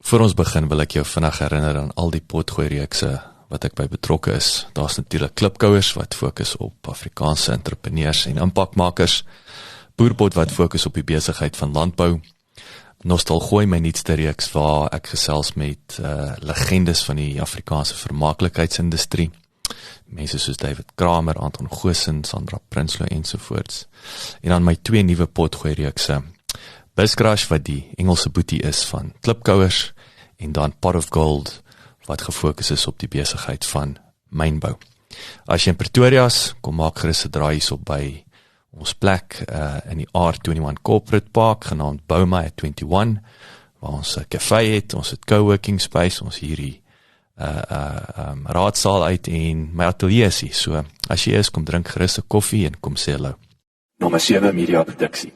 Voor ons begin wil ek jou vinnig herinner aan al die potgooi-reekse wat ek by betrokke is. Daar's natuurlik klipkouers wat fokus op Afrikaanse entrepreneurs en impakmakers, Boerpot wat fokus op die besigheid van landbou, Nostalgooi, my nuutste reeks waar ek gesels met legendes van die Afrikaanse vermaaklikheidsindustrie, mense soos David Kramer, Anton Goosen, Sandra Prinsloo ensovoorts. En dan my 2 nuwe potgooi-reekse, Buscrush wat die Engelse boetie is van klipkouers, en dan Pot of Gold wat gefokus is op die besigheid van mynbou. As jy in Pretoria is, kom maak gerus 'n draai hierop by ons plek in die R21 Corporate Park, genaamd Bouma at 21, waar ons 'n café het, ons het coworking space, ons hierdie raadsaal uit en my atelier is hier. So, as jy is, kom drink gerus 'n koffie en kom sê hallo. Nommer 7 Media Produksie.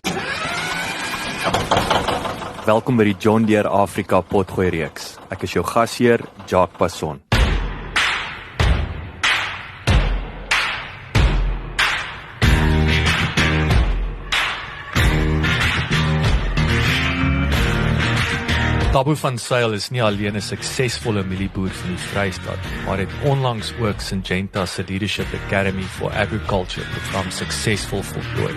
Welkom by die John Deere Afrika potgooi reeks. Ek is jou gasheer, Jacques Passon. Thabo van Sail is nie alleen 'n suksesvolle mielieboer van die Vrystaat, maar het onlangs ook Syngenta se Leadership Academy for Agriculture program suksesvol voltooi.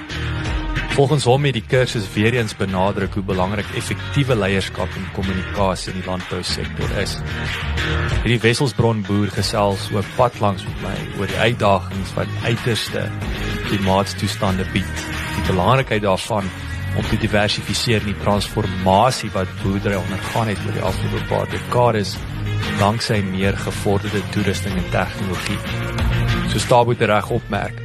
Volgens hom het die kursus weer eens benadruk hoe belangrik effektiewe leierskap en kommunikasie in die landbousektor is. Hierdie Wesselsbron boer gesels ook pad langs met my oor die uitdagings wat uiterste klimaatstoestande bied, die belangrikheid daarvan om te diversifiseer in die transformasie wat boerdery ondergaan het oor die afgelope paar dekades, dankzij meer gevorderde toerusting en tegnologie. Soos Thabo tereg opmerk,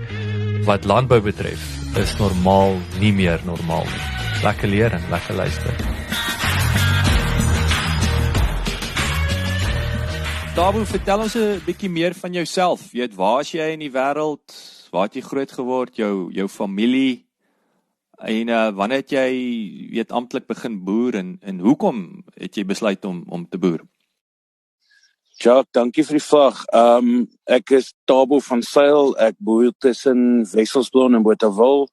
wat landbou betref, is normaal nie meer normaal nie. Lekker leer en lekker luister. Thabo, vertel ons 'n bietjie meer van jouself. Jy weet, waar is jy in die wêreld? Waar het jy groot geword? Jou familie? En wanneer het jy weet amptelik begin boer en hoekom het jy besluit om te boer? Jacques, dankie vir die vraag. Ek is Thabo van Sail. Ek boer tussen Wesselsbron en Botawil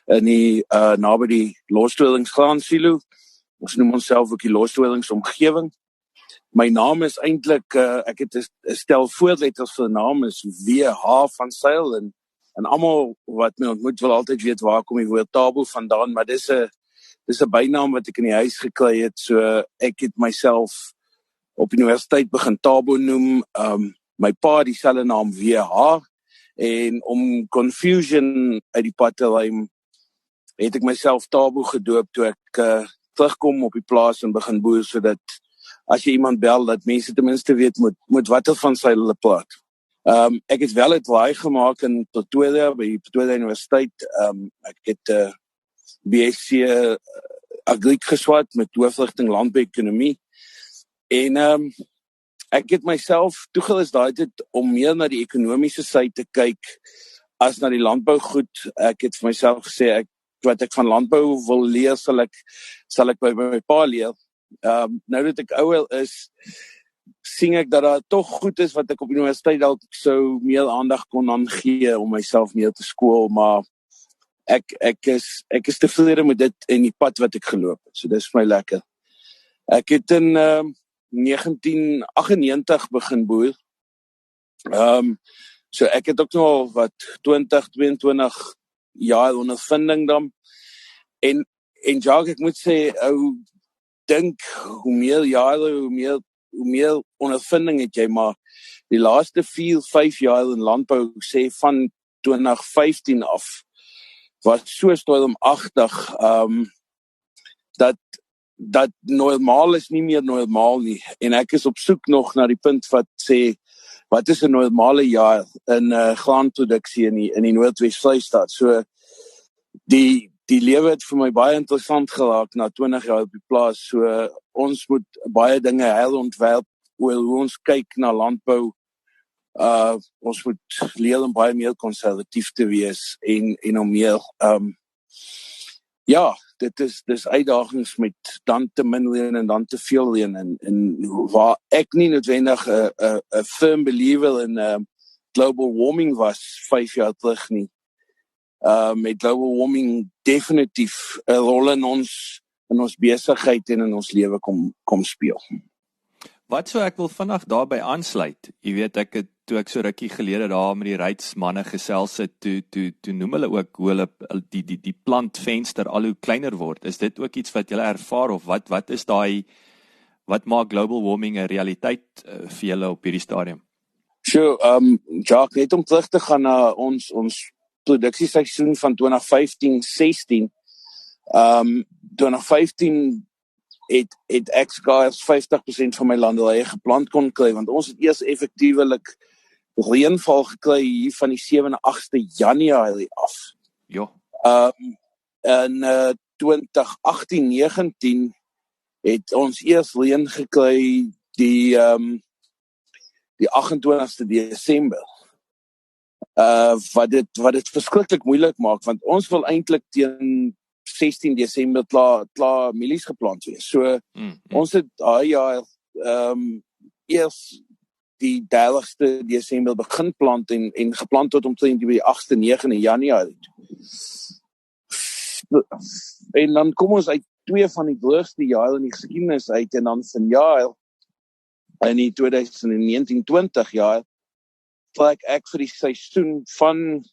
in die naby die losdwelingsgraansilo. Ons noem onsself ook die losdwelingsomgewing. My naam is eintlik ek het 'n stel voorletters vir 'n naam is WH van Sail en almal wat my ontmoet wil altyd weet waar kom die woord Thabo vandaan, maar dis 'n bynaam wat ek in die huis gekry het, so ek het myself op universiteit begin Thabo noem, my pa dieselfde naam WH, en om confusion uit die pad te ruim, het ek myself Thabo gedoop toe ek terugkom op die plaas en begin boer, sodat as jy iemand bel, dat mense ten minste weet moet watter van sy hulle praat. Ek het wel het waai gemaak in Pretoria, by Pretoria Universiteit. Ek het BSc Agriek geswat met hoofrigting landbouekonomie. En ek het myself toegerus daai tyd om meer na die ekonomiese sy te kyk as na die landbougoed. Ek het vir myself gesê, wat ek van landbou wil leer, sal ek by my pa leer. Nou dat ek ouer is, sien ek dat daar tog goed is wat ek op universiteit dalk sou meer aandag kon aan gee om myself meer te skool, maar ek is tevrede met dit en die pad wat ek geloop het. So dis vir my lekker. Ek het in 1998 begin boer. So ek het ook nog wat 22 jaar ondervinding dan. En Jacques, ek moet sê, dink hoe meer jare, hoe meer ondervinding het jy, maar die laaste 4-5 jaar in landbou, sê van 2015 af, was so stormagtig, dat normaal is nie meer normaal nie, en ek is op soek nog na die punt wat sê, wat is 'n normale jaar in graanproduksie in die Noordwes-Vrystaat. So die lewe het vir my baie interessant geraak na 20 jaar op die plaas. So ons moet baie dinge herontwerp oor hoe ons kyk na landbou. Ons moet leer om baie meer konservatief te wees en om meer dis uitdagings met dan te min reën en dan te veel reën en waar ek nie noodwendig 'n firm believer in global warming was 5 jaar terug nie. Met global warming definitief 'n rol in ons besigheid en in ons lewe kom speel. Wat so ek wil vinnig daarby aansluit. Jy weet toe ek so rukkie gelede daar met die rydsmanne gesels het, toe noem hulle ook hoe hulle die plantvenster al hoe kleiner word. Is dit ook iets wat julle ervaar of wat is wat maak global warming 'n realiteit vir julle op hierdie stadium? So, Jacques, net om terug te gaan na ons produksieseisoen van 2015-16. 2015 het ek skaars 50% van my landelye geplant kon kry, want ons het eers effektiewelik reënval gekry hier van die 7 en 8 Januarie af. Ja. In 2018-19 het ons eers reën gekry die 28ste Desember. Wat dit verskriklik moeilik maak, want ons wil eintlik teen 16 Desember klaar mielies geplant wees. So, ons het daai jaar eers die 30ste Desember begin plant en geplant tot omtrent die 8ste, 9de Januarie. En dan kom ons uit 2 van die droogste jare in die geskiedenis uit, en dan vanjaar, in die 2019-20 jaar, trek ek vir die seisoen van,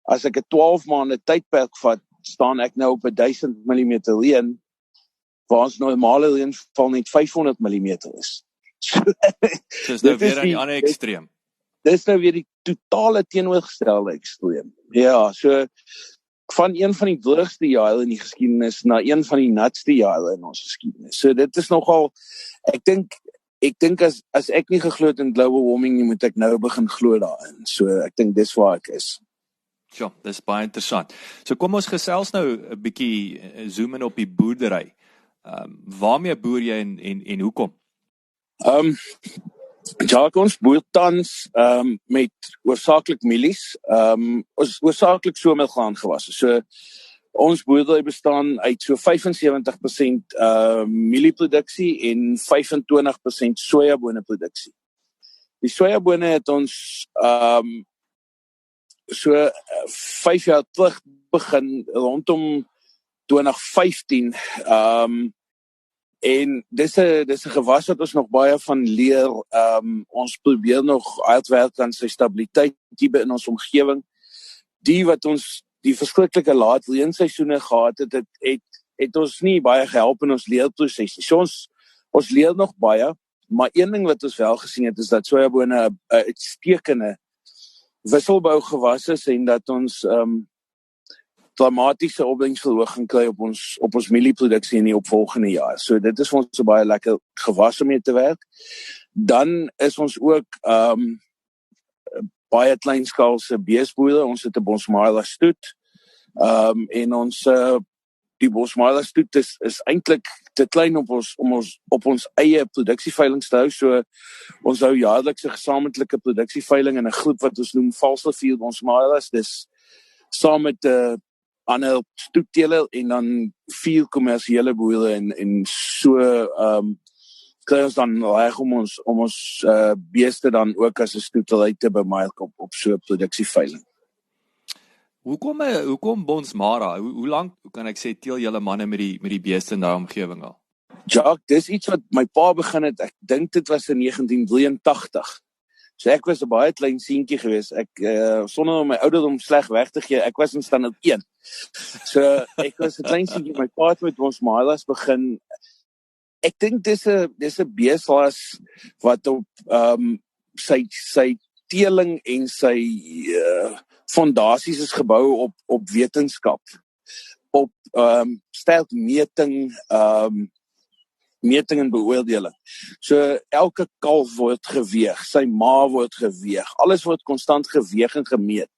as ek 'n 12 maande tydperk vat, staan ek nou op 1000 mm reën, waar ons normale reënval net 500 mm is. So is nou weer aan die ander ekstreem. Dis nou weer die totale teenoorgestelde ekstreem. Ja, so van een van die droogste jare in die geskiedenis na een van die natste jare in ons geskiedenis. So dit is nogal, ek dink as ek nie geglo het in global warming nie, moet ek nou begin glo daarin. So ek dink dis waar ek is. Ja, dis baie interessant. So kom ons gesels nou 'n bietjie zoom in op die boerdery. Waarmee boer jy en hoekom? Jacques, ons boer tans met oorsaaklik mielies, oorsaaklik somergraangewasse. So ons boerdery bestaan uit so 75% mielieproduksie en 25% sojaboneproduksie. Die sojabone het ons so 5 jaar terug begin, rondom 2015, en dis 'n gewas wat ons nog baie van leer. Ons probeer nog uitwerk aan sy stabiliteit hier in ons omgewing. Die wat ons die verskriklike laat reënseisoene gehad het ons nie baie gehelp in ons leerproses. So ons leer nog baie, maar een ding wat ons wel gesien het is dat sojabone 'n uitstekende wisselbou gewas is, en dat ons dramatiese opbrengsverhoging kry op ons mielieproduksie in die opvolgende jaar. So dit is vir ons 'n baie lekker gewas om mee te werk. Dan is ons ook baie kleinskaalse beesboere. Ons het 'n Bosmara stoet. En ons die Bosmara stoet is eintlik te klein op ons eie produksieveiling te hou. So ons hou jaarlikse gesamentlike produksieveiling in 'n groep wat ons noem Valsrivier Bosmaras. Dis saam met ander stoetteler en dan 4 kommersiële boere, en so kry ons dan reg om ons beeste dan ook as 'n stoetery te bemark op so 'n produksieveiling. Hoekom Bosmara? Hoe lank kan ek sê teel julle manne met die beeste in daai omgewing al? Jacques, dis iets wat my pa begin het. Ek dink dit was in 1983. So ek was 'n baie klein seentjie geweest. Ek sonder om my ouderdom sleg weg te gee, ek was in standaard 1. So ek was 'n klein seentjie, my pa het met ons Bosmaras begin. Ek dink dis 'n beesras wat op sy teeling en sy fondasies is gebou op wetenskap, op sterk meting en beoordeling. So elke kalf word geweeg, sy ma word geweeg, alles word konstant geweeg en gemeet.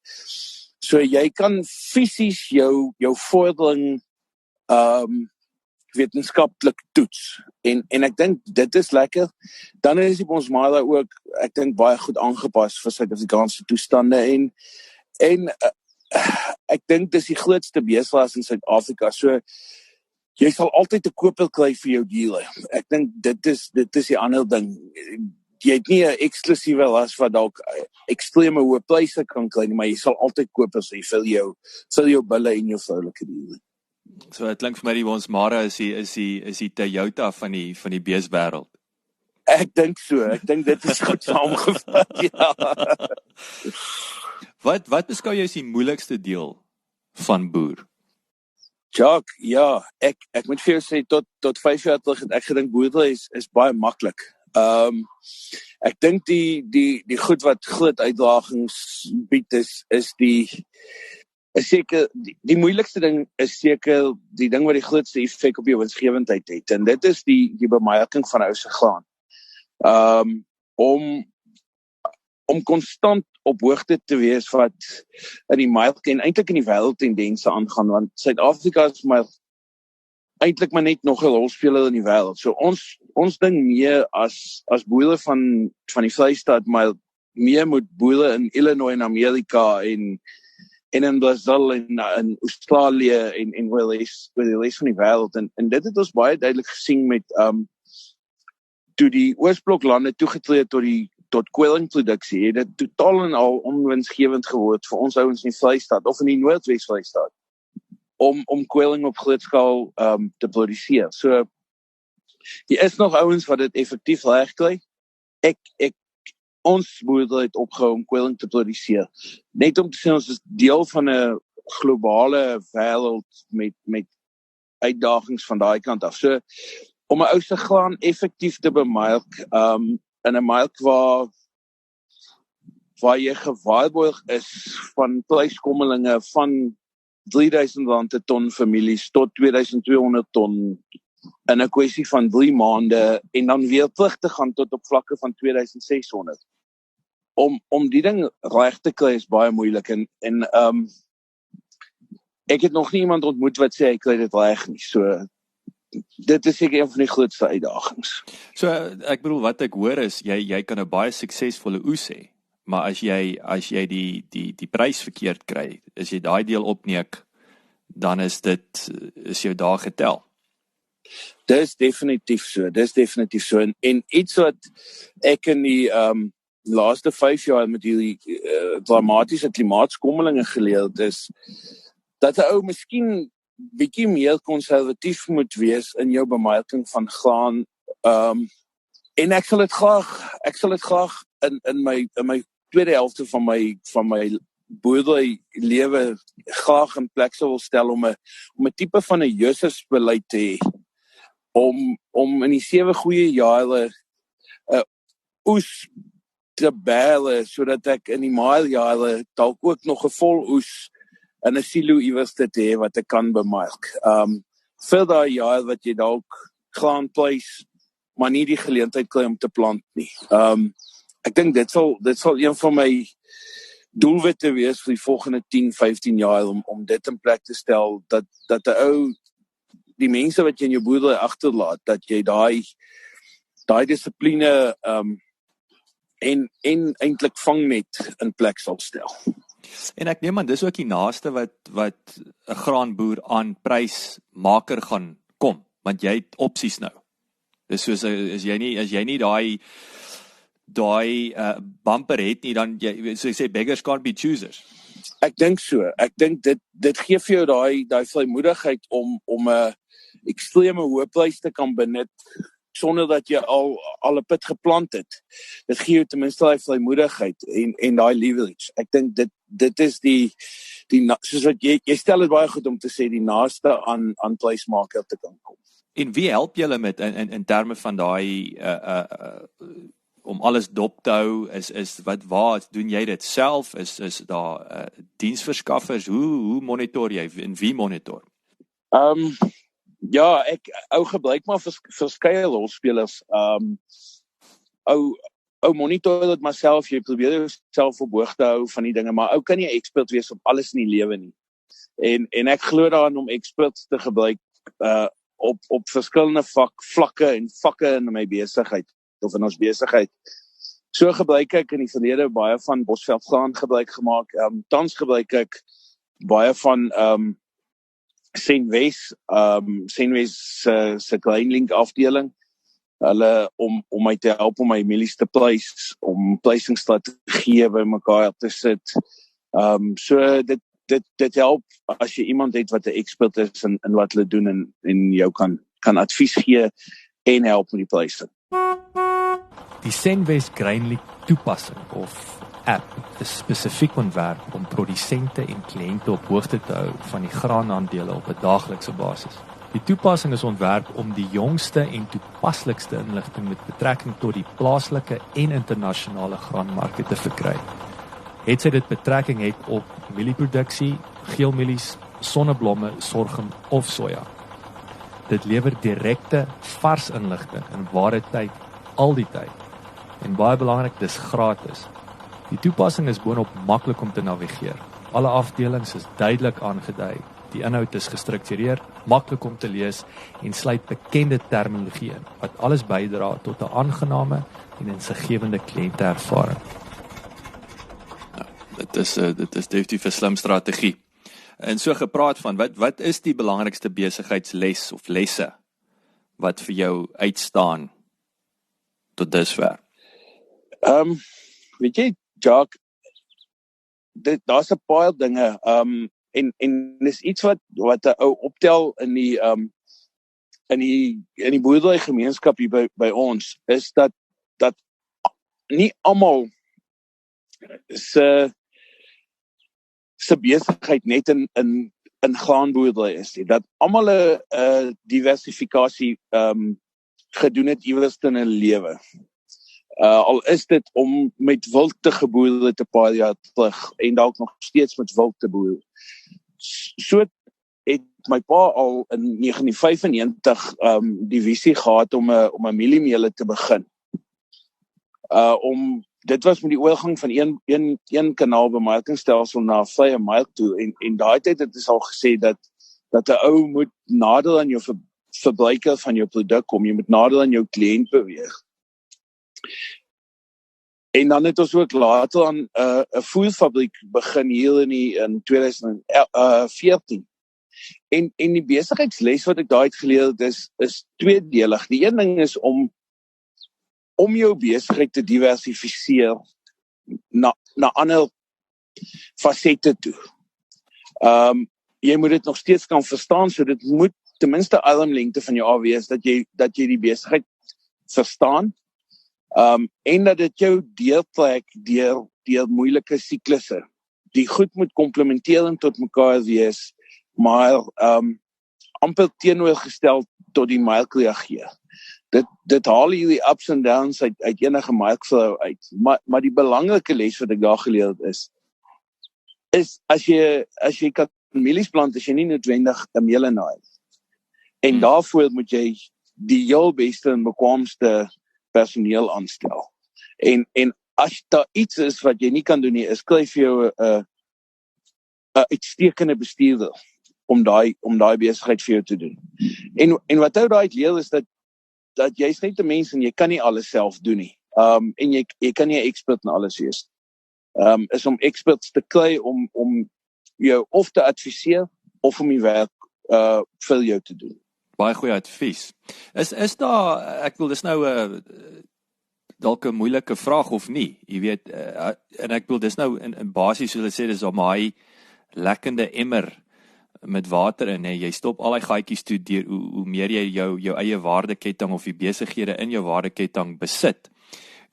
So jy kan fisies jou vordering wetenskaplik toets. En ek dink dit is lekker. Dan is die Bosmara ook, ek dink, baie goed aangepas vir Suid-Afrikaanse toestande, en ek dink dis die grootste beesras in Suid-Afrika. So jy sal altyd 'n koper kry vir jou diere. Ek dink dit is die ander ding. Jy het nie 'n eksklusiewe ras wat dalk ekstreme hoë pryse kan kry, maar jy sal altyd kopers hê vir jou bulle en jou vroulike diere. So dit klink vir my die Bosmara is die Toyota van die beeswêreld. Ek dink so, ek dink dit is goed saamgevat, ja. Wat beskou jy as die moeilikste deel van boer? Jacques, ja, ek moet vir jou sê, tot 5 jaar terug het ek gedink boerdery is baie maklik. Ek dink die goed wat groot uitdagings bied is seker, die moeilikste ding is seker die ding wat die grootste effek op jou winsgewendheid het, en dit is die bemarking van ou se graan. Om konstant op hoogte te wees wat in die melk en eintlik in die wêreld tendense aangaan, want Suid-Afrika is maar eintlik maar net nog 'n rolspeler in die wêreld. So ons ding meer as boere van die Vrystaat, maar meer moet boere in Illinois en Amerika en in Brazil en in Australië en waar die res van die wêreld, en dit het ons baie duidelik gesien met toe die Oosbloklande toegetree tot kwelingproduksie, het dit totaal en al onwinsgewend geword vir ons ouens in die Vrystaat of in die Noordwes Vrystaat om kwelling op groot skaal te produseer. So hier is nog ouens wat dit effektief regkry. Ons boere het opgehou om kwelling te produseer. Net om te sê ons is deel van 'n globale wêreld met uitdagings van daai kant af. So om 'n ou se graan effektief te bemark in 'n mark waar jy gewaarborg is van pryskommelinge van R3,000 'n ton families tot R2,200 ton in 'n kwessie van 3 maande en dan weer terug te gaan tot op vlakke van R2,600. Om die ding reg te kry is baie moeilik en ek het nog nie iemand ontmoet wat sê hy kry dit reg nie. So dit is seker een van die grootste uitdagings. So ek bedoel wat ek hoor is jy kan 'n baie suksesvolle oes hê, maar as jy die prys verkeerd kry, as jy daai deel opneek, dan is jou dae getel. Dis definitief so. En iets wat ek in die laaste 5 jaar met hierdie dramatiese klimaatskommelinge geleer het, is dat 'n ou miskien bietjie meer konservatief moet wees in jou bemarking van graan. En ek sal dit graag in my tweede helfte van my boerdery lewe graag in plek sou wil stel om 'n tipe van 'n Jesusbeleid te hê. Om in die 7 goeie jare 'n oes te bære, sodat ek in die maaljare dalk ook nog 'n vol oes in 'n silo iewers te hê wat ek kan bemark. Vir daai jaar wat jy dalk graan pleis, maar nie die geleentheid kry om te plant nie. Ek dink dit sal een van my doelwitte wees vir die volgende 10-15 jaar om dit in plek te stel, dat 'n ou die mense wat jy in jou boerdery agterlaat, dat jy daai dissipline en eintlik vangnet in plek sal stel. En ek neem aan dis ook die naaste wat 'n graanboer aan prysmaker gaan kom, want jy het opsies nou. Dis soos as jy nie daai bumper het nie, dan so ek sê beggars can't be choosers. Ek dink so. Ek dink dit gee vir jou daai vrymoedigheid om 'n ekstreme hoë prys te kan benut sonder dat jy al 'n pit geplant het. Dit gee jou ten minste daai vrymoedigheid en daai leverage. Ek dink dit is die soos wat jy stel dit baie goed om te sê die naaste aan prysmaker te kan kom. En wie help julle met in terme van daai om alles dop te hou, waar doen jy dit self? Is daar diensverskaffers? Hoe monitor jy en wie monitor? Ja, ek gebruik maar verskeie rolspelers. Ou monitor dit maar self, jy probeer jouself op hoogte hou van die dinge, maar kan nie 'n expert wees op alles in die lewe nie. En ek glo daaraan om experts te gebruik op verskillende vlakke en vakke in my besigheid of in ons besigheid. So gebruik ek in die verlede baie van Bosveldgraan gebruik gemaak. Tans gebruik ek baie van Senwes se Grainlink afdeling. Hulle om my te help om my mielies te pleis, om pleisingsstrategieë by mekaar te sit. So dit help as jy iemand het wat 'n expert is in wat hulle doen en jou kan advies gee en help met die pleising. Die Senwes Grainliek toepassing of app is spesifiek ontwerp om produsente en kliënte op hoogte te hou van die graanaandele op 'n daaglikse basis. Die toepassing is ontwerp om die jongste en toepaslikste inligting met betrekking tot die plaaslike en internasionale graanmarkte te verkry. Het sy dit betrekking het op mielieproduksie, geelmielies, sonneblomme, sorghum of soja. Dit lewer direkte, vars inligting in ware tyd, al die tyd. En baie belangrik, dis gratis. Die toepassing is boonop maklik om te navigeer. Alle afdelings is duidelik aangedui. Die inhoud is gestruktureer, maklik om te lees en sluit bekende terminologie in, wat alles bydra tot 'n aangename en insiggewende kliënteervaring. Dit is definitief 'n slim strategie. En so gepraat van, wat is die belangrikste besigheidsles of lesse wat vir jou uitstaan tot dusver? Weet jy, Jacques, daar's 'n paar dinge, en dis iets wat 'n ou optel in die boerdery gemeenskap hier by ons, is dat nie almal se besigheid net in graanboerdery is nie, dat almal 'n diversifikasie gedoen het iewers in 'n lewe. Al is dit om met wild te geboer te paar jaar terug en dalk nog steeds met wild te boer. So het my pa al in 1995 die visie gehad om 'n mieliemeele te begin. Dit was met die oorgang van een kanaalbemarkingsstelsel na vrye mark toe, en daai tyd het is al gesê dat 'n ou moet nader aan jou verbruiker van jou produk kom, jy moet nader aan jou kliënt beweeg. En dan het ons ook later aan 'n voerfabriek begin hier in 2014. En die besigheidsles wat ek daai uit geleer het is tweedelig. Die een ding is om jou besigheid te diversifiseer na ander fasette toe. Jy moet dit nog steeds kan verstaan, so dit moet ten minste armlengte van jou af wees dat jy die besigheid verstaan. En dat dit jou deurtrek deur moeilike siklusse. Die goed moet komplementerend tot mekaar wees, maar amper teenoorgestel tot die mark reageer. Dit haal hierdie ups and downs uit enige markvrou uit. Maar die belangrike les wat ek daar geleer het is as jy kan mielies plant, is jy nie noodwendig 'n meelenaar. En daarvoor moet jy die heel beste en bekwaamste personeel aanstel. En as daar iets is wat jy nie kan doen nie, is skryf jou 'n uitstekende bestuurder om daai besigheid vir jou te doen. En wat ou daai leer is dat jy's net 'n mens en jy kan nie alles self doen nie. En jy kan nie 'n expert in alles wees. Is om experts te kry om jou of te adviseer of om die werk vir jou te doen. Baie goeie advies. Is daar, ek wil dis nou dalk 'n moeilike vraag of nie, jy weet, en ek wil dis nou in basies soos hulle sê, dis om hy lekkende emmer met water in, jy stop al die gaatjies toe deur hoe meer jy jou eie waardeketting of die besighede in jou waardeketting besit.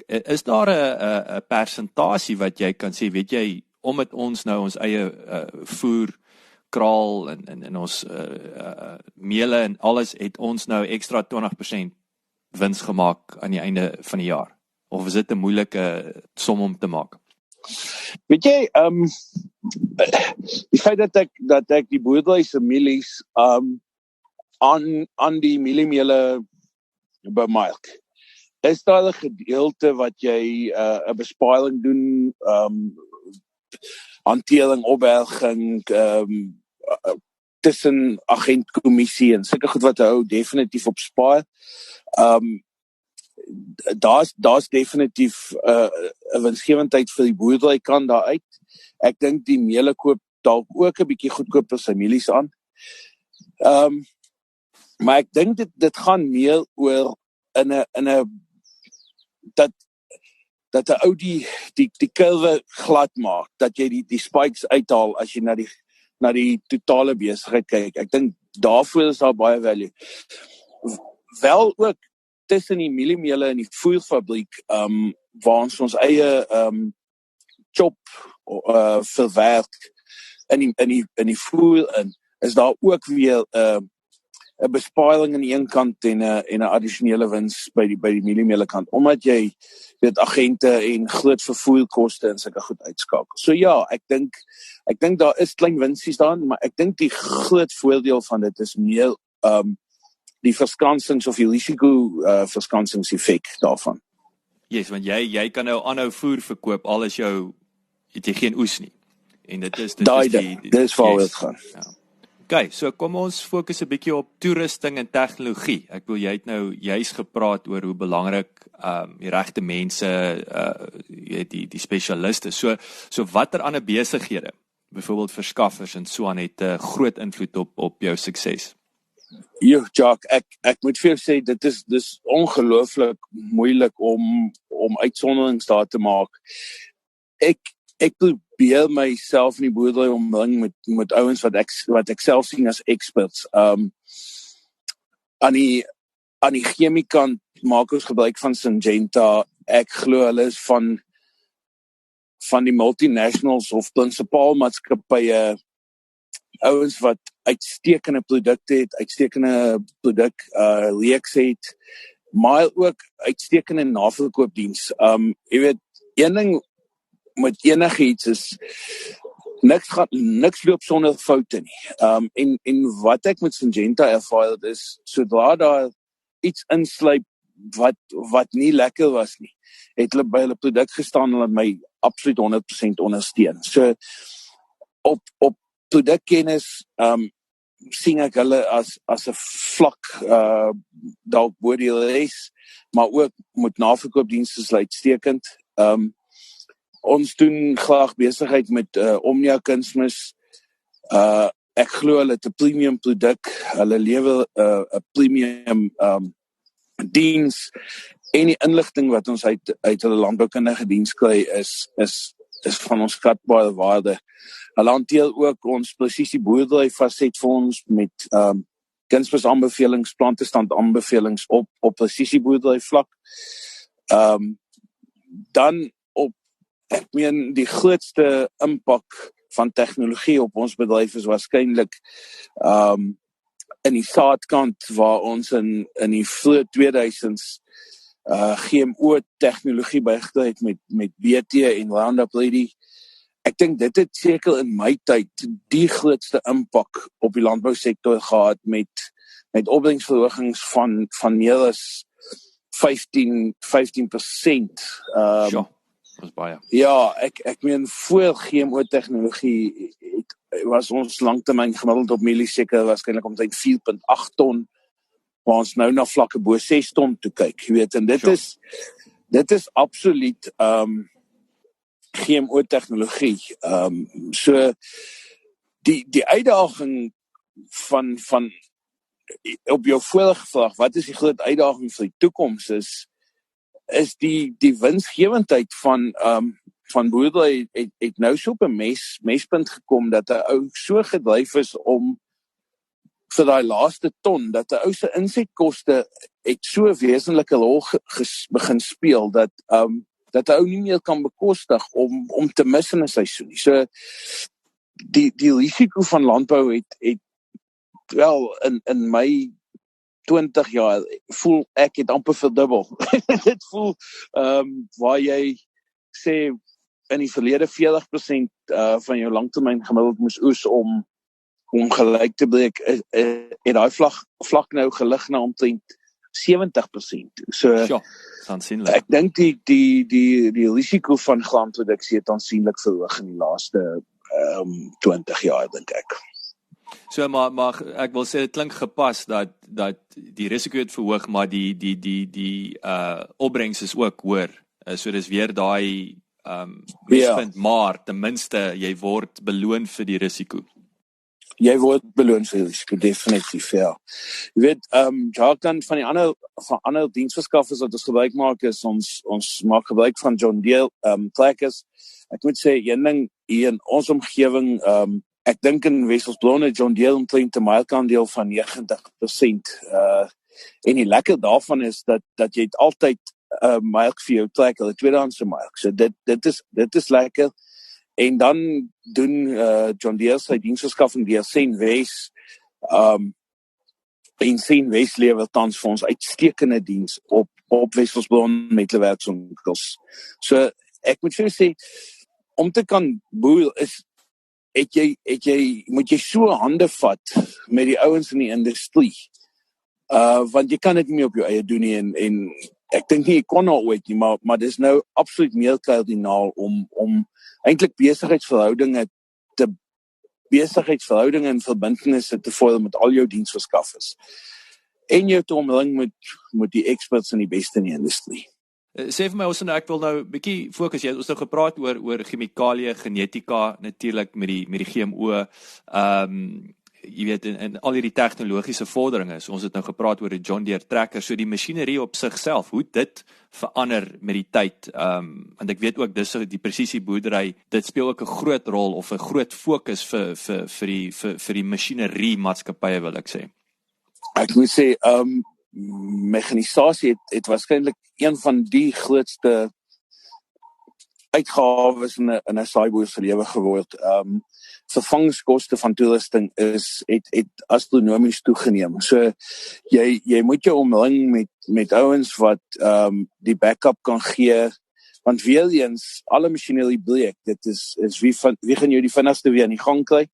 Is daar 'n persentasie wat jy kan sê, weet jy, omdat ons nou ons eie voer kraal en ons meele en alles, het ons nou extra 20% wins gemaak aan die einde van die jaar? Of is dit 'n moeilike som om te maak? Weet jy, die feit dat ek die boerdery se mielies aan die mieliemeele bemark, is daar 'n gedeelte wat jy 'n besparing doen, hantering, opberging, tussen agentkommissie en sulke goed wat hou definitief op spaar. Daar's definitief 'n winsgewendheid vir die boerdery kan daar uit. Ek dink die meele koop dalk ook 'n bietjie goedkoper sy mielies aan. Maar ek dink dit gaan meer oor in 'n dat 'n ou die kurwe glad maak, dat jy die spikes uithaal as jy na die totale besigheid kyk. Ek dink daarvoor is daar baie value. Wel ook tussen die mieliemeele en die voerfabriek, waar ons eie chop verwerk in die voer in, is daar ook weer 'n besparing aan die een kant en 'n addisionele wins by die mieliemeele kant, omdat jy weet agente en groot vervoerkoste en sulke goed uitskakel. So ja, ek dink daar is klein winsies daarin, maar ek dink die groot voordeel van dit is meer die verskansings of die risiko verskansings-effek daarvan. Yes, want jy kan nou aanhou voer verkoop al is het jy geen oes nie. En dit is dis waar dit gaan. Ja. Okay, so kom ons fokus 'n bietjie op toerusting en tegnologie. Ek wil jy het nou juis gepraat oor hoe belangrik die regte mense die spesialiste. So watter ander besighede, byvoorbeeld verskaffers en so aan het 'n groot invloed op jou sukses? Ja, Jacques, ek moet vir jou sê dis ongelooflik moeilik om uitsonderings daar te maak. Ek probeer myself in die boerdery omring met ouens wat ek self sien as experts. Aan die chemiekant maak ons gebruik van Syngenta. Ek glo hulle is van die multinationals of prinsipaalmaatskappye, ouens wat uitstekende produkte het, uitstekende reeks het, maar ook uitstekende naverkoopdiens. Jy weet, een ding met enigiets is niks loop sonder foute nie. En wat ek met Syngenta ervaar het is, sodra daar iets insluip wat nie lekker was nie, het hulle by hulle produk gestaan en my absoluut 100% ondersteun. So op produkkennis sien ek hulle as 'n vlak dalk bo die res, maar ook met naverkoopdienste is uitstekend. Ons doen graag besigheid met Omnia Kunsmis. Ek glo hulle het 'n premium produk, hulle lewer 'n premium diens, en die inligting wat ons uit hulle landboukundige diens kry is van ons skatbare waarde. Hulle hanteer ook ons presisie boerdery faset vir ons met kunsmis aanbevelings, plantestand aanbevelings op presisie boerdery vlak. Dan ek meen die grootste impak van tegnologie op ons bedryf is waarskynlik in die saadkant waar ons in die vroeë 2000s GMO tegnologie bygedra het met BT en Roundup Ready. Ek dink dit het seker in my tyd die grootste impak op die landbousektor gehad met opbrengsverhogings van meer as 15%. Sure. Was baie. Ja, ek meen voor GMO tegnologie was ons langtermyn gemiddeld op mielieseker waarskynlik omtrent 4.8 ton, waar ons nou na vlakke bo 6 ton toe kyk, jy weet, en dit is absoluut GMO tegnologie. So die uitdaging van op jou vorige vraag, wat is die groot uitdaging vir die toekoms is die winsgewendheid van boerdery het nou so op 'n mespunt gekom dat 'n ou so gedryf is om vir daai laaste ton, dat 'n ou se insetkoste het so 'n wesenlike rol begin speel dat 'n ou nie meer kan bekostig om te mis in 'n seisoen nie. So die risiko van landbou het wel in my 20 jaar voel ek het amper verdubbel. Dit voel waar jy sê in die verlede 40% van jou langtermyn gemiddeld moes oes om gelyk te breek, het daai vlak nou gelig na omtrent 70%. So ek dink die risiko van graanproduksie het aansienlik verhoog in die laaste 20 jaar, dink ek. So maar ek wil sê dit klink gepas dat die risiko het verhoog, maar die opbrengs is ook hoër. So dis weer daai punt, maar ten minste jy word beloon vir die risiko. Jy word beloon vir die risiko, definitief, ja. Jy weet, dan van ander diensverskaffers wat ons gebruik maak is, ons maak gebruik van John Deere trekkers. Ek moet sê, een ding hier in ons omgewing, ek dink in Wesselsbron het John Deere omtrent 'n markandeel van 90%. En die lekker daarvan is dat jy het altyd milk vir jou trek, 'n tweedehandse milk. So dit is lekker. En dan doen John Deere sy diensverskaffing deur Senwes. En Senwes lewer tans vir ons uitstekende diens op Wesselsbron met hulle werksontwikkels. So ek moet vir jou sê, om te kan boer moet jy so hande vat met die ouens in die industrie. Want jy kan dit nie meer op jou eie doen nie en ek dink nie jy kon nou ooit nie, maar dis nou absoluut meer kardinaal om eintlik besigheidsverhoudinge en verbintenisse te vorm met al jou diensverskaffers. En jou te omring met die experts en die beste in die industrie. Sê vir my, ek wil nou 'n bietjie fokus. Ons het nou gepraat oor chemikalie, genetika, natuurlik met die GMO. Jy weet, en al hierdie tegnologiese vorderinge. So ons het nou gepraat oor die John Deere trekker, so die masjinerie op sigself, hoe dit verander met die tyd. Want ek weet ook dis die presisieboerdery, dit speel ook 'n groot rol of 'n groot fokus vir die masjinerie maatskappye, wil ek sê. Ek moet sê, mekanisasie het waarskynlik een van die grootste uitgawes in 'n saaiboer se lewe geword. Vervangingskoste van toerusting het astronomies toegeneem. So jy moet jou omring met ouens wat die backup kan gee, want weer eens alle masjinerie breek. Dit is wie gaan jou die vinnigste weer in die gang kry?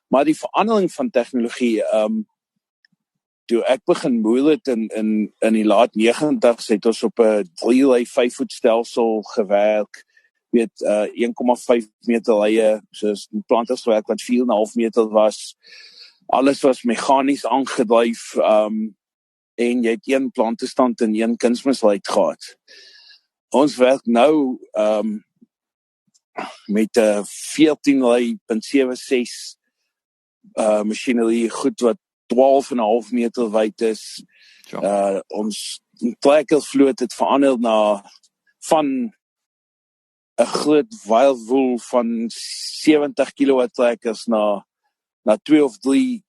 Maar die verandering van tegnologie, toe ek begin boer het in die laat 90's, het ons op 'n 3-ry 5-voet stelsel gewerk. 1,5 meter lye, soos planterswerk wat 4,5 meter was. Alles was meganies aangedryf, en jy het een plantestand en een kunsmisluit gehad. Ons werk nou met 'n 14-ry.76 masjinerie, goed wat 12,5 meter wyd is. Ons trekkervloot het verander van 'n groot wildwool van 70 kW trekkers na 2 of 3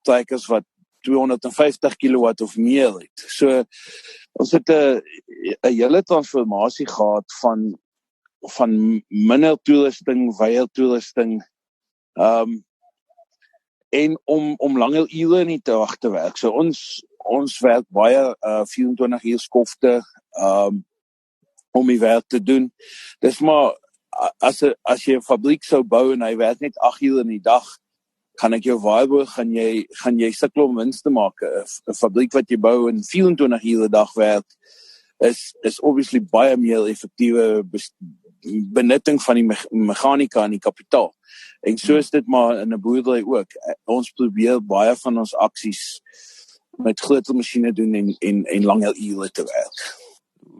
trekkers wat 250 kW of meer het. So ons het 'n hele transformasie gehad van minder toerusting, wyeer toerusting, en om langer ure nie te wag te werk. So ons werk baie 24 uur skofte om die werk te doen. Dis maar as jy 'n fabriek sou bou en hy werk net 8 uur in die dag, kan ek jou waarborg, gaan jy sukkel om wins te maak. 'n Fabriek wat jy bou en 24 uur 'n dag werk, is obviously baie meer effektiewe benutting van die meganika en die kapitaal. En so is dit maar in 'n boerdery ook. Ons probeer baie van ons aksies met groter masjiene doen en langer ure te werk.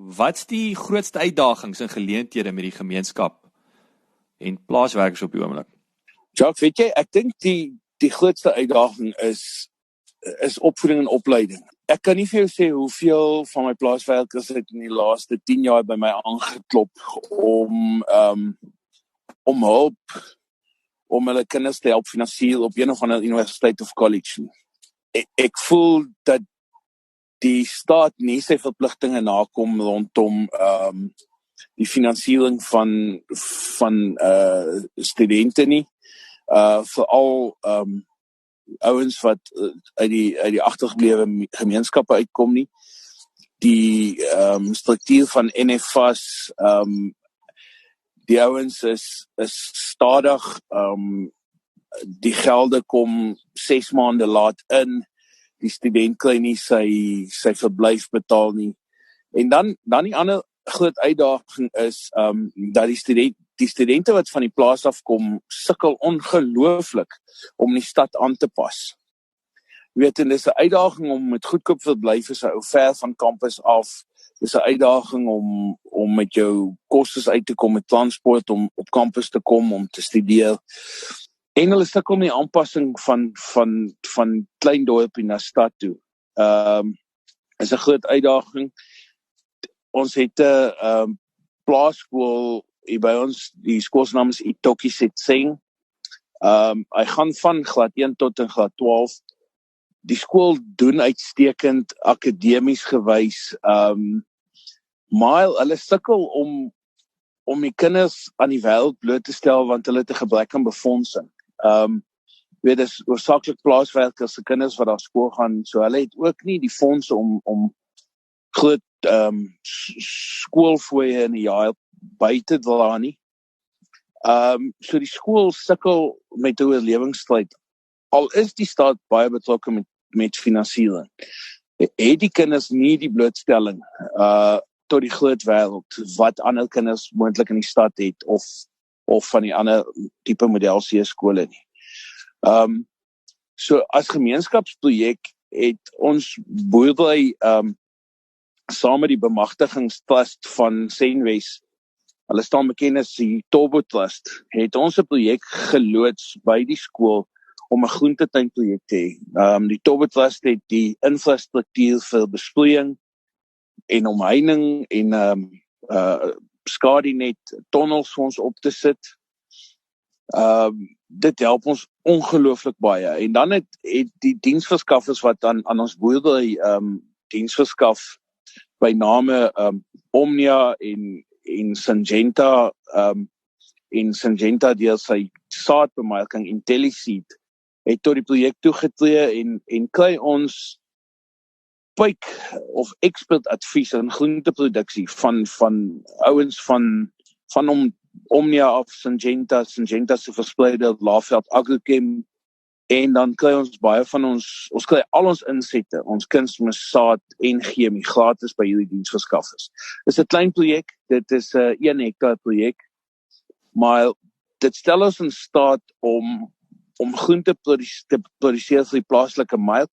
Wat's die grootste uitdagings en geleenthede met die gemeenskap en plaaswerkers op die oomblik? Jacques, weet jy, ek dink die grootste uitdaging is opvoeding en opleiding. Ek kan nie vir jou sê hoeveel van my plaaswerkers het in die laaste 10 jaar by my aangeklop om hulp, om hulle kinders te help finansier op een of ander universiteit of college. Ek voel dat die staat nie sy verpligtinge nakom rondom die finansiering van studente nie. Veral ouens wat uit die agtergeblewe gemeenskappe uitkom nie. Die struktuur van NFAS, die ouens is stadig, die gelde kom 6 maande laat in, die student kry nie sy verblyf betaal nie. En dan die ander groot uitdaging is dat die studente wat van die plaas afkom, sukkel ongelooflik om die stad aan te pas. Jy weet, en dis 'n uitdaging om met goedkoop verblyf is 'n ou ver van kampus af. Dis 'n uitdaging om met jou kostes uit te kom, met transport, om op kampus te kom, om te studeer. En hulle sukkel met die aanpassing van klein dorpie na stad toe. Is 'n groot uitdaging. Ons het 'n plaaskool hier by ons, die skoolnaam is Itoki Setseng. Hy gaan van graad 1 tot in graad 12. die skool doen uitstekend akademies gewys, maar hulle sukkel om die kinders aan die wêreld bloot te stel want hulle het 'n gebrek aan befondsing. Dit is oorsakeklik plaaswerkers se kinders wat daar skool gaan, so hulle het ook nie die fondse om groot skoolfooie in die jaar by te dra nie. So die skool sukkel met 'n oorlewingsstryd. Al is die staat baie betrokke met finansiering, het die kinders nie die blootstelling tot die groot wêreld wat ander kinders moontlik in die stad het of van die ander tipe model C skole nie. So as gemeenskapsprojek het ons boerdery saam met die bemagtigingstrust van Senwes, hulle staan bekend as die Turbo Trust, het ons 'n projek geloods by die skool om 'n groentetuinprojek te hê. Die Turbo Trust het die infrastruktuur vir besproeiing en omheining en skadunet tonnels vir ons op te sit. Dit help ons ongelooflik baie. En dan het die diensverskaffers wat aan ons boerdery diens verskaf by name Omnia en Syngenta deur sy saadbemarking IntelliSeed het tot die projek toegetree en kry ons pyk of expert advies in groenteproduksie van ouens van Omnia of Syngenta se verspreide Laafveld Agrochem, en dan kry ons baie van ons kry al ons insette, ons kunsmis, saad en chemie gratis by hierdie diensverskaffers. Dit is 'n klein projek, dit is 'n 1 hektaar projek, maar dit stel ons in staat om groente te produseer vir die plaaslike mark,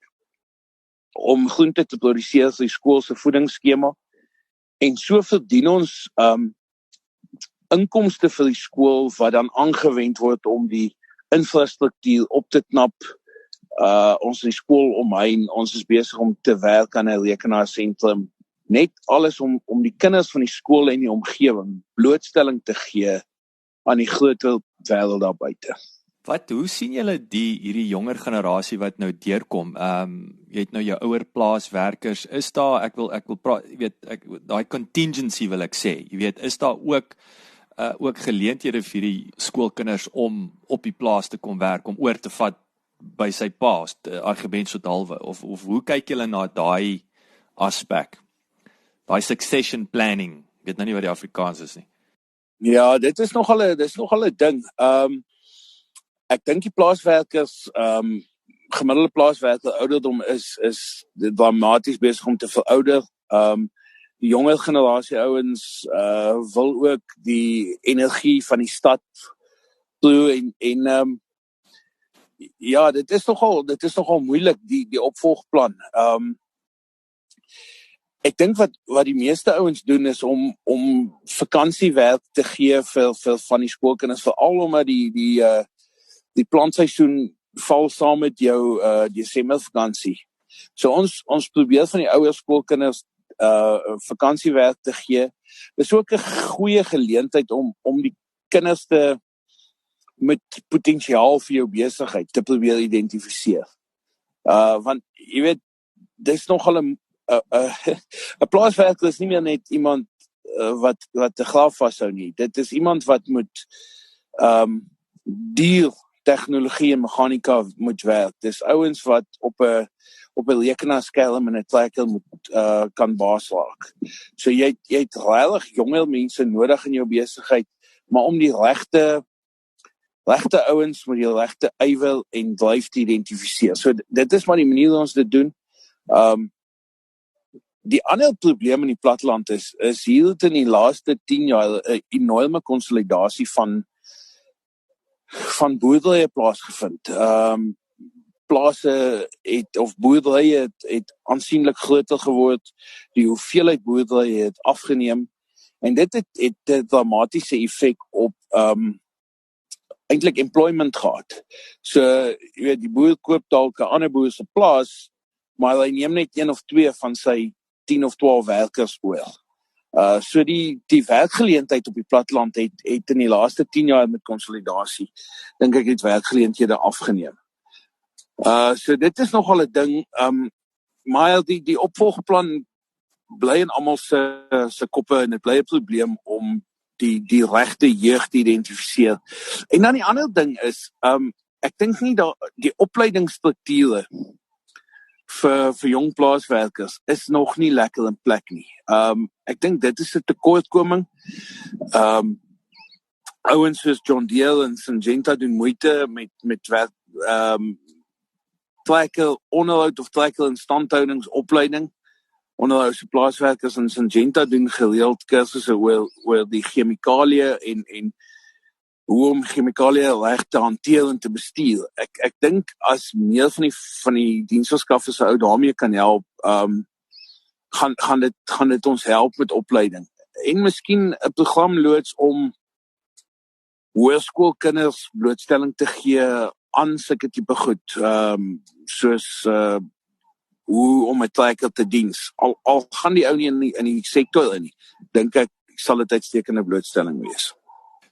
om groente te produseer vir die skool se voedingsskema, en so verdien ons inkomste vir die skool wat dan aangewend word om die infrastruktuur op te knap. Ons in die skool omheen, ons is besig om te werk aan 'n rekenaarsentrum, net alles om die kinders van die skool en die omgewing blootstelling te gee aan die groter wêreld daar buite. Hoe sien julle hierdie jonger generasie wat nou deurkom? Jy het nou jou ouer plaaswerkers, is daar, ek wil praat, jy weet, daai contingency wil ek sê, jy weet, is daar ook geleenthede vir die skoolkinders om op die plaas te kom werk, om oor te vat by sy pa, argument so halwe, of hoe kyk julle na daai aspek? Daai succession planning, ek weet nou nie wat die Afrikaans is nie. Ja, dit is nogal 'n ding. Ek dink die plaaswerkers, gemiddelde plaaswerker ouderdom is dramaties besig om te verouder. Die jonger generasie ouens wil ook die energie van die stad toe en ja, dit is nogal moeilik die opvolgplan. Ek dink wat die meeste ouens doen is om vakansiewerk te gee vir van die skoolkinders, veral omdat die plantseisoen val saam met jou Desembervakansie. So ons probeer van die ouer skoolkinders vakansiewerk te gee. Dis ook 'n goeie geleentheid om die kinders met potensiaal vir jou besigheid te probeer identifiseer. Want jy weet, dis nogal 'n plaaswerker is nie meer net iemand wat 'n graaf vashou nie. Dit is iemand wat moet tegnologie en mechanika moet werk. Dis ouens wat op 'n rekenaarskerm en 'n trekker moet kan baas raak. So jy het regtig jonger mense nodig in jou besigheid, maar om die regte ouens met die regte ywer en dryf te identifiseer. So dit is maar die manier hoe ons dit doen. Die ander probleem in die platteland is hier in die laaste 10 jaar 'n enorme konsolidasie van boerderye plaasgevind. Plase boerderye het aansienlik groter geword, die hoeveelheid boerderye het afgeneem, en dit het 'n dramatiese effek op eintlik employment gehad. So, jy weet, die boer koop dalk 'n ander boer se plaas, maar hy neem net 1 of 2 van sy 10 of 12 werkers oor. So die werkgeleentheid op die platteland het in die laaste 10 jaar met konsolidasie, dink ek, het werkgeleenthede afgeneem. So dit is nogal 'n ding, maar die opvolgplan bly in almal se koppe en dit bly 'n probleem om die regte jeug te identifiseer. En dan die ander ding is, ek dink nie dat die opleidingsstrukture vir jong plaaswerkers is nog nie lekker in plek nie. Ek dink dit is 'n tekortkoming. Ouens soos John Deere en Syngenta doen moeite met werk, trekker onderhoud of trekker instandhoudingsopleiding. Onderhoudse plaaswerkers in Syngenta doen gereeld kursusse oor die chemikalieë en hoe om chemikalieë reg te hanteer en te bestuur. Ek dink as meer van die diensverskaffers ou daarmee kan help, gaan dit ons help met opleiding. En miskien 'n program loods om hoërskoolkinders blootstelling te gee aan sulke tipe goed, soos hoe om 'n trekker te diens. Al gaan die ou nie in die sektor in nie, dink ek sal dit uitstekende blootstelling wees.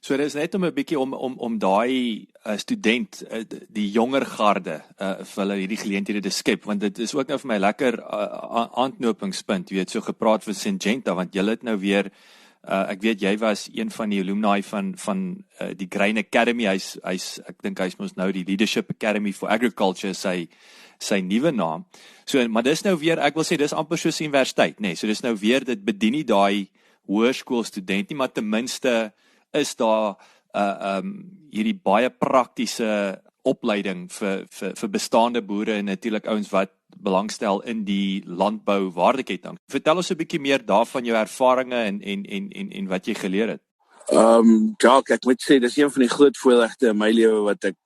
So dit is net om 'n bietjie om daai student, die jonger garde, vir hulle hierdie geleenthede te skep, want dit is ook nou vir my lekker aanknopingspunt, jy weet, so gepraat vir Syngenta, want julle het nou weer, ek weet jy was een van die alumni van die Grain Academy, ek dink hy's mos nou die Leadership Academy for Agriculture, sy nuwe naam. So, maar dis nou weer, ek wil sê, dis amper soos universiteit, nee, so dis nou weer, dit bedien nie daai hoërskoolstudent nie, maar ten minste is daar hierdie baie praktiese opleiding vir bestaande boere en natuurlik ouens wat belangstel in die landbou waardeketting. Vertel ons 'n bietjie meer daarvan, jou ervarings en wat jy geleer het. Jacques, ek moet sê, dis een van die groot voorregte in my lewe wat ek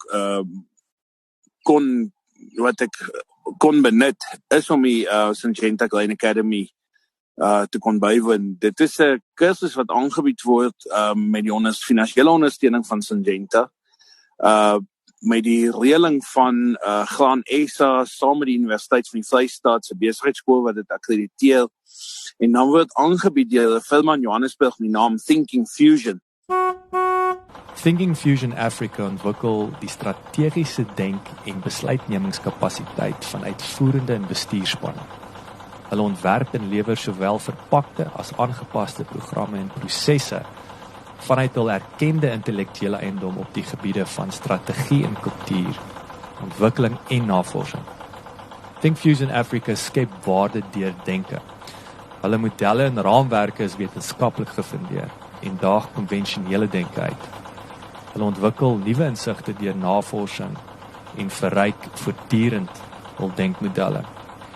kon benut, is om die Syngenta Grain Academy te kon bywoon. Dit is 'n kursus wat aangebied word met die finansiële ondersteuning van Syngenta, met die reëling van Graan SA saam met die Universiteit van die Vrystaat se besigheidskool wat dit akkrediteer, en dan word aangebied deur 'n firma in Johannesburg met die naam Thinking Fusion. Thinking Fusion Africa ontwikkel die strategiese denk- en besluitnemingskapasiteit van uitvoerende en bestuurspanne. Hulle ontwerp en lewer sowel verpakte as aangepaste programme en prosesse vanuit hul erkende intellektuele eiendom op die gebiede van strategie en kultuur, ontwikkeling en navorsing. Think Fusion Africa skep waarde deur denke. Hulle modelle en raamwerke is wetenskaplik gefundeer en daag konvensionele denke uit. Hulle ontwikkel nuwe insigte deur navorsing en verryk voortdurend hul denkmodelle.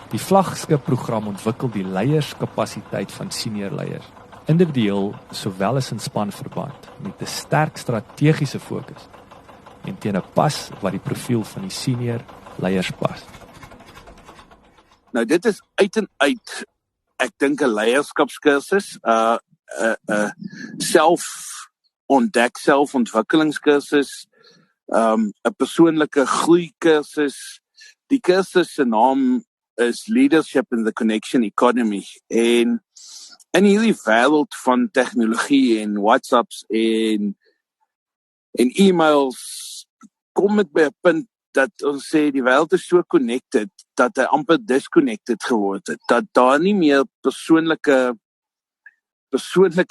Die vlaggeskipprogram ontwikkel die leierskapasiteit van senior leiers, individueel sowel as in spanverband, met 'n sterk strategiese fokus en teen 'n pas wat die profiel van die senior leiers pas. Nou dit is uit en uit, ek dink 'n leierskapskursus, selfontwikkelingskursus, 'n persoonlike groeikursus. Die kursus se naam is Leadership in the Connection Economy, en in hierdie wêreld van tegnologie en WhatsApps en e-mails kom dit by 'n punt dat ons sê die wêreld is so connected dat hy amper disconnected geword het, dat daar nie meer persoonlike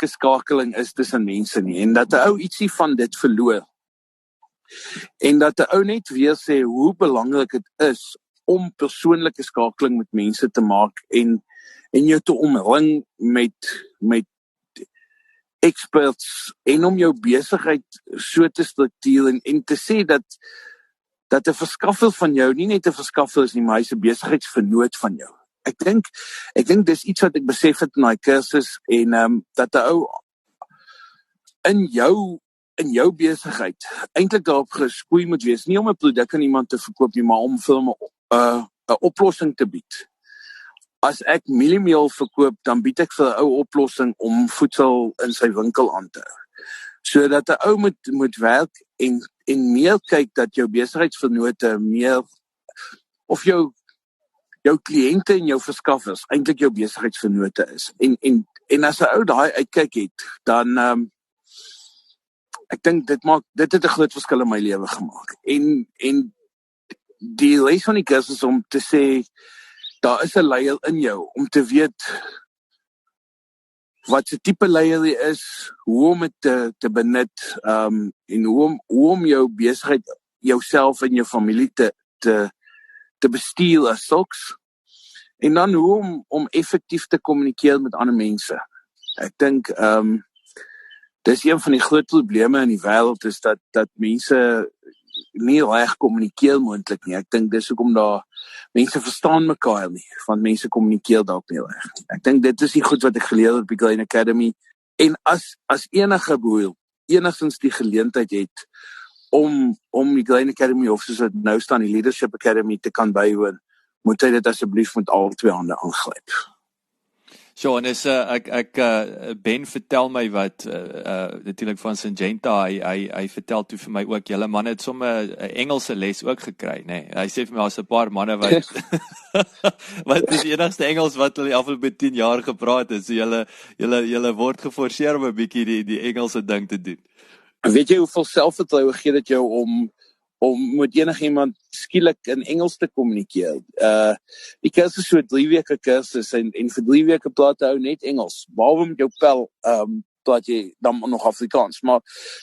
skakeling is tussen mense nie, en dat 'n ou ietsie van dit verloor. En dat 'n ou net weer sê hoe belangrik dit is om persoonlike skakeling met mense te maak en jou te omring met experts en om jou besigheid so te struktureer en te sê dat 'n verskaffer van jou nie net 'n verskaffer is nie, maar hy's 'n besigheidsvernoot van jou. Ek dink dis iets wat ek besef het in daai kursus, en dat 'n ou in jou besigheid eintlik daarop gespoei moet wees, nie om 'n produk aan iemand te verkoop nie, maar om vir hom 'n oplossing te bied. As ek mieliemeel verkoop, dan bied ek vir 'n ou oplossing om voedsel in sy winkel aan te hou. Sodat 'n ou moet werk en meer kyk dat jou besigheidsvernote meer, of jou kliënte en jou verskaffers eintlik jou besigheidsvernote is. En as 'n ou daai uitkyk het, dan ek dink dit het 'n groot verskil in my lewe gemaak. En die les van die kursus om te sê, daar is 'n leier in jou, om te weet wat se tipe leier jy is, hoe om dit te benut, en hoe om jou besigheid, jouself en jou familie te bestuur as sulks, en dan hoe om effektief te kommunikeer met ander mense. Ek dink, dis een van die groot probleme in die wêreld, is dat mense nie reg kommunikeer moontlik nie. Ek dink dis hoekom daar mense verstaan mekaar nie, want mense kommunikeer dalk nie reg nie. Ek dink dit is die goed wat ek geleer het by Glen Academy, en as enige boer enigstens die geleentheid het om die Glen Academy, of soos dit nou staan, die Leadership Academy te kan bywoon, moet hy dit asseblief met al 2 hande aangryp. So, en ek Ben vertel my wat natuurlik van Syngenta, hy vertel toe vir my ook, julle man het sommer 'n Engelse les ook gekry, nee. Hy sê vir my daar's 'n paar manne wat wat is die enigste Engels wat hulle die afgelope 10 jaar gepraat het. So julle word geforseer om 'n bietjie die Engelse ding te doen. Weet jy hoeveel selfvertroue gee dit jou om met enigiemand skielik in Engels te kommunikeer? Die kursus is so 3 weke kursus, en vir 3 weke praat jy net Engels, behalwe met jou pel, praat jy dan nog Afrikaans, maar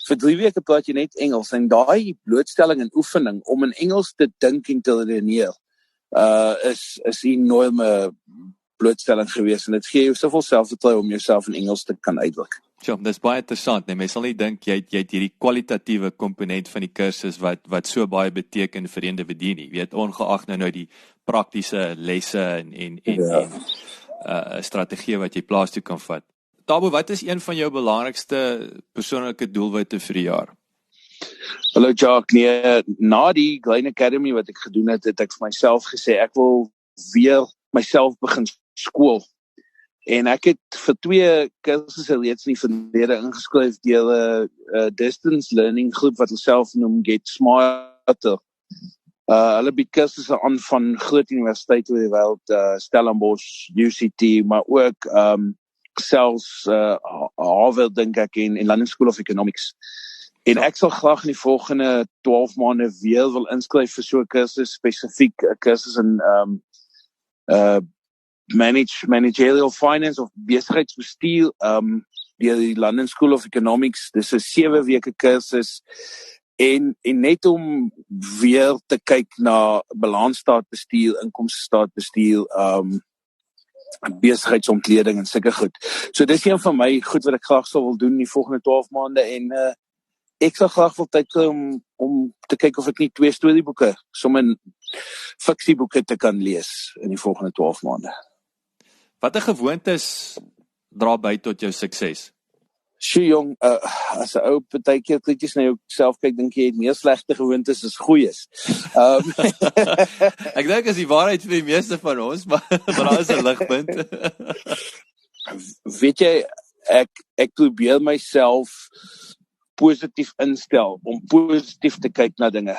vir 3 weke praat jy net Engels, en daai blootstelling en oefening om in Engels te dink en te redeneer, is 'n enorme blootstelling gewees, en dit gee jou soveel selfvertroue om jouself in Engels te kan uitdruk. Ja, dis baie interessant, nee, mens sal nie dink jy het hierdie kwalitatiewe komponent van die kursus wat so baie beteken vir individue nie. Jy weet, ongeag nou die praktiese lesse en strategie wat jy plaas toe kan vat. Tabo, wat is een van jou belangrikste persoonlike doelwitte vir die jaar? Hallo Jacques, nee, na die Glen Academy wat ek gedoen het, het ek vir myself gesê, ek wil weer myself begin skool. En ek het vir 2 kursusse reeds in die verlede ingeskryf deur 'n distance learning groep wat hulle self noem Get Smarter. Hulle bied kursusse aan van groot universiteite oor die wêreld, Stellenbosch, UCT, maar ook selfs Harvard, dink ek, en London School of Economics. En ek sal graag in die volgende 12 maande weer wil inskryf vir so 'n kursus, spesifiek 'n kursus in managerial finance of besigheidsbestuur, deur die London School of Economics. Dis 'n 7 weke kursus, en net om weer te kyk na balansstaatbestuur, inkomstestaatbestuur, besigheidsontleding en sulke goed. So dis een van my goed wat ek graag sou wil doen in die volgende 12 maande, en ek sal graag wil tyd kry om te kyk of ek nie 2 storieboeke, sommer fiksieboeke te kan lees in die volgende 12 maande. Watter gewoontes dra by tot jou sukses? Sjoe jong, as 'n ou partykeer krities na jouself kyk, dink jy het meer slegte gewoontes as goeies. Ek dink is die waarheid vir die meeste van ons, maar daar is 'n ligpunt. Weet jy, ek probeer myself positief instel, om positief te kyk na dinge.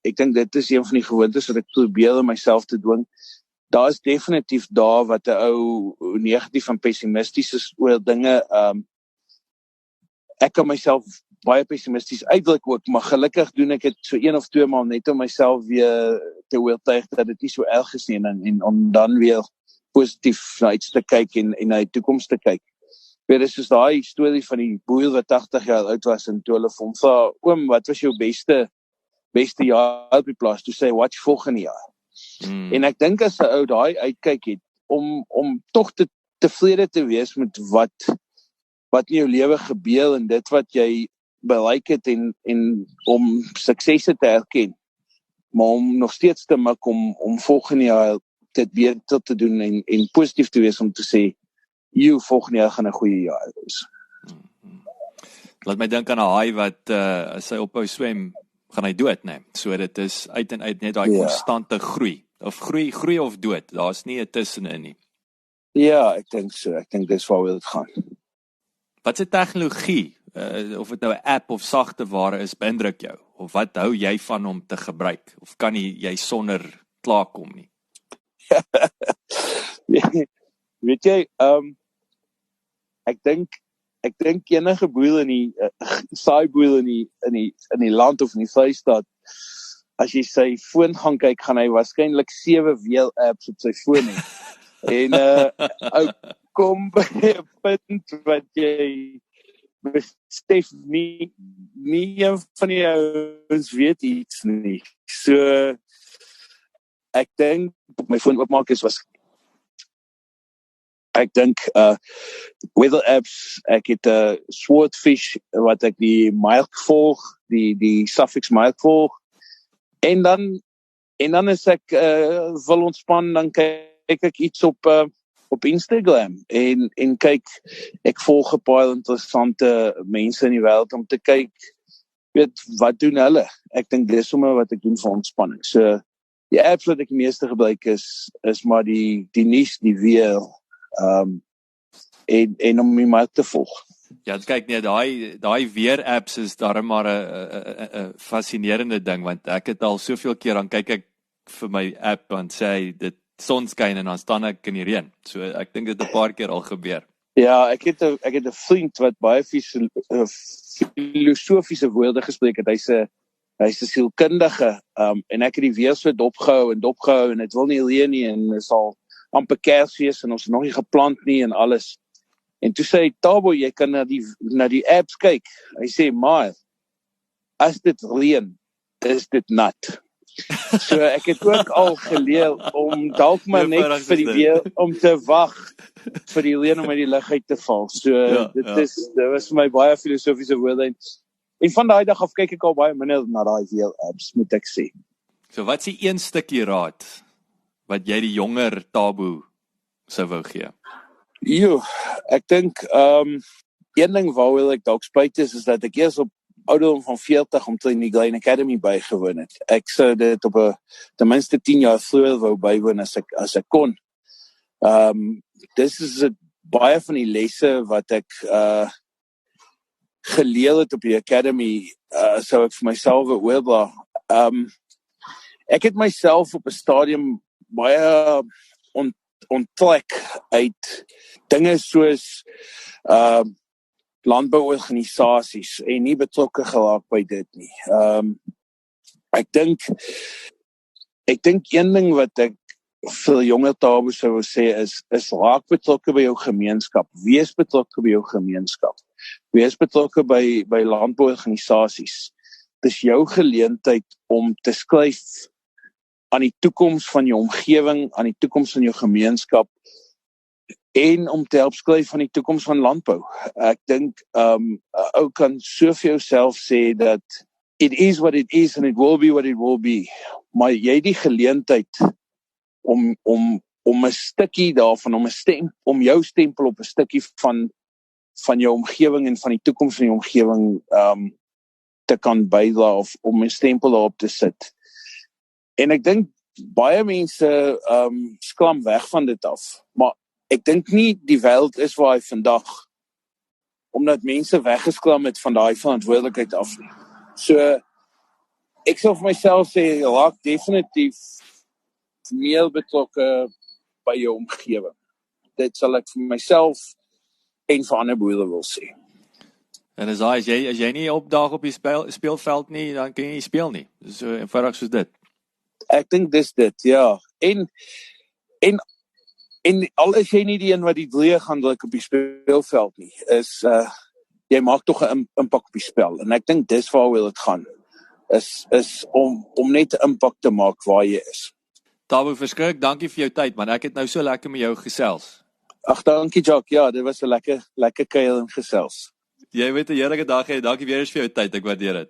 Ek dink dit is een van die gewoontes wat ek probeer om myself te dwing. Daar is definitief daar wat 'n ou negatief en pessimisties is oor dinge. Ek kan myself baie pessimisties uitdruk ook, maar gelukkig doen ek dit so 1 of 2 maal net om myself weer te oortuig dat dit nie so erg is nie, en om dan weer positief na iets te kyk en na die toekoms te kyk. Dit is soos daai storie van die boer wat 80 jaar oud was, en toe hulle vir hom vra, oom, wat was jou beste jaar op die plaas? Toe sê hy, wat volgende jaar? En ek dink as 'n ou daai uitkyk het, om tog tevrede te wees met wat in jou lewe gebeur, en dit wat jy bereik het, en om suksese te erken, maar om nog steeds te mik om volgende jaar dit beter te doen, en positief te wees om te sê, volgende jaar gaan 'n goeie jaar wees. Laat my dink aan 'n haai wat as hy ophou swem, gaan hy dood, nee. So dit is uit en uit net daai konstante groei. Of groei of dood. Daar's nie 'n tussenin nie. Ja, ek dink so. Ek dink dis waaroor dit gaan. Wat se tegnologie, of dit nou 'n app of sagte ware is, beïndruk jou? Of wat hou jy van om te gebruik? Of kan jy sonder klaarkom nie? Weet jy, ek dink enige boer in die saai boer in die land of in die Vrystaat, as jy sy foon gaan kyk, gaan hy waarskynlik 7 weel-apps op sy foon hê. En ou kom by 'n punt wat jy besef nie een van die ouens weet iets nie. So ek dink my foon oopmaak ek dink weather apps, ek het Swordfish wat ek die milk volg, die Suffix milk volg. En dan as ek wil ontspan, dan kyk ek iets op Instagram en kyk, ek volg 'n paar interessante mense in die wêreld om te kyk, weet, wat doen hulle? Ek dink dis sommer wat ek doen vir ontspanning. So die apps wat ek die meeste gebruik is maar die nuus, die weer, en om my mark te volg. Ja, kyk nee, daai weer apps is darem maar 'n fascinerende ding, want ek het al soveel keer dan kyk ek vir my app en sê dit sonskyn en dan staan ek in die reën. So ek dink dit 'n paar keer al gebeur. Ja, ek het 'n vriend wat baie filosofiese woorde gespreek het. Hy's 'n sielkundige, en ek het die weer so dopgehou en dit wil nie reën nie en is al amper Kersfees en ons het nog nie geplant nie en alles. En toe sê hy, Tabo, jy kan na die apps kyk. Hy sê, maar as dit reën, is dit nat. So ek het ook al geleer om dalk maar net vir die weer om te wag vir die reën om uit die lug uit te val. So dit was vir my baie filosofiese woorde. En van daai dag af kyk ek al baie minder na daai weer apps, moet ek sê. So wat is die een stukkie raad wat jy die jonger Tabo sou wou gee? Ek dink een ding waaroor ek dalk spyt is dat ek eers op ouderdom van 40 omtrent die Glen Academy bygewoon het. Ek sou dit op ten minste 10 jaar vroeër wou bywoon as ek kon. Dis is baie van die lesse wat ek geleer het op die Academy, sou ek vir myself oorblaas. Ek het myself op 'n stadium baie onttrek uit dinge soos landbouorganisasies en nie betrokke geraak by dit nie. Ek dink een ding wat ek vir jonger Tabo sou sê is raak betrokke by jou gemeenskap, wees betrokke by jou gemeenskap, wees betrokke by landbouorganisasies. Dis jou geleentheid om te skryf aan die toekoms van jou omgewing, aan die toekoms van jou gemeenskap en om te help skryf aan die toekoms van landbou. Ek dink ou kan so vir jouself sê dat it is what it is and it will be what it will be. Maar jy het die geleentheid om 'n stukkie daarvan, om jou stempel op 'n stukkie van jou omgewing en van die toekoms van die omgewing te kan bydra of om 'n stempel daarop te sit. En ek dink baie mense skram weg van dit af, maar ek dink nie die wêreld is waar hy vandag, omdat mense weggeskram het van daai verantwoordelikheid af nie. So, ek sal vir myself sê, raak definitief meer betrokke by jou omgewing. Dit sal ek vir myself en vir ander boere wil sê. En as jy nie opdaag op die speelveld nie, dan kan jy nie speel nie. So eenvoudig soos dit. Ek dink dis dit, ja. En al is jy nie die een wat die drie gaan druk op die speelveld nie, is jy maak tog 'n impak op die spel. En ek dink dis waaroor dit gaan. Is om net 'n impak te maak waar jy is. Tabo, verskriklik dankie vir jou tyd, man. Ek het nou so lekker met jou gesels. Ag, dankie Jock. Ja, dit was 'n lekker kuier en gesels. Jy weet 'n heerlike dag hê. Dankie weer eens vir jou tyd. Ek waardeer dit.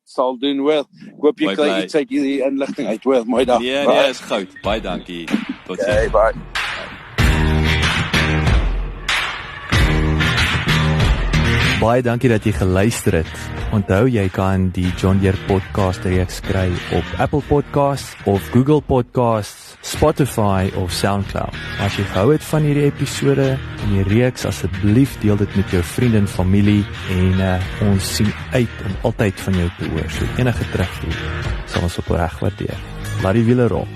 Sal doen wel. Ek hoop jy kry iets uit hierdie inligting uit. Hoor, mooi dag. Nee, is goud. Baie dankie. Tot sien. Okay, bye. Baie dankie dat jy geluister het. Onthou jy kan die John Deere podcast reeks kry op Apple Podcasts of Google Podcasts, Spotify of SoundCloud. As jy gehou het van hierdie episode en die reeks, asseblief deel dit met jou vriende en familie en ons sien uit om altyd van jou te hoor. So enige terugvoer sal ons op reg waardeer. Laat die wiele rol.